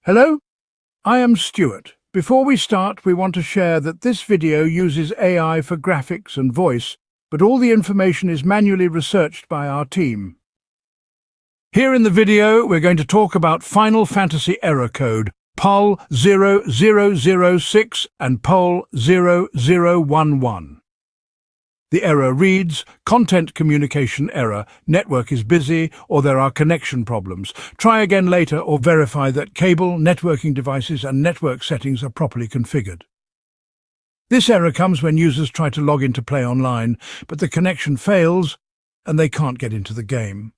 Hello, I am Stuart. Before we start, we want to share that this video uses AI for graphics and voice, but all the information is manually researched by our team. Here in the video, we're going to talk about Final Fantasy error code, POL-0006 and POL-0011. The error reads, content communication error, network is busy, or there are connection problems. Try again later or verify that cable, networking devices and network settings are properly configured. This error comes when users try to log in to play online, but the connection fails and they can't get into the game.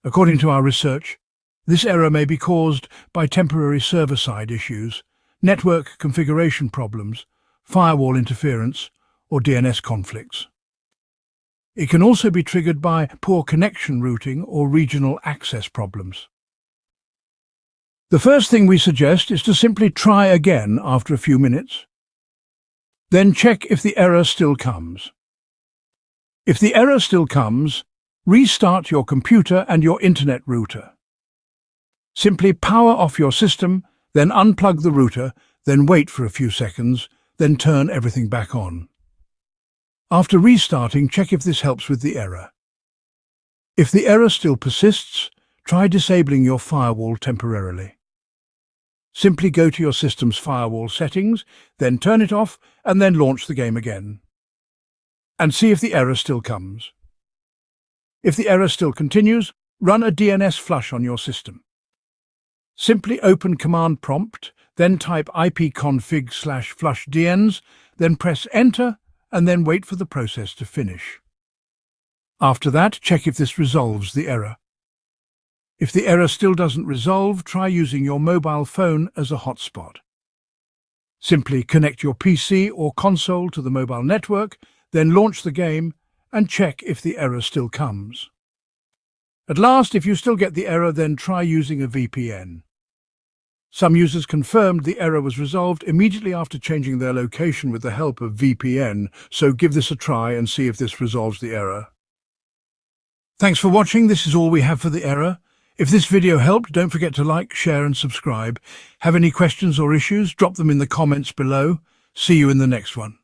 According to our research, this error may be caused by temporary server-side issues, network configuration problems, firewall interference, or DNS conflicts. It can also be triggered by poor connection routing or regional access problems. The first thing we suggest is to simply try again after a few minutes. Then check if the error still comes. If the error still comes, restart your computer and your internet router. Simply power off your system, then unplug the router, then wait for a few seconds, then turn everything back on. After restarting, check if this helps with the error. If the error still persists, try disabling your firewall temporarily. Simply go to your system's firewall settings, then turn it off, and then launch the game again. And see if the error still comes. If the error still continues, run a DNS flush on your system. Simply open Command Prompt, then type ipconfig/flushdns, then press Enter, and then wait for the process to finish. After that, check if this resolves the error. If the error still doesn't resolve, try using your mobile phone as a hotspot. Simply connect your PC or console to the mobile network, then launch the game and check if the error still comes. At last, if you still get the error, then try using a VPN. Some users confirmed the error was resolved immediately after changing their location with the help of VPN, so give this a try and see if this resolves the error. Thanks for watching. This is all we have for the error. If this video helped, don't forget to like, share and subscribe. Have any questions or issues? Drop them in the comments below. See you in the next one.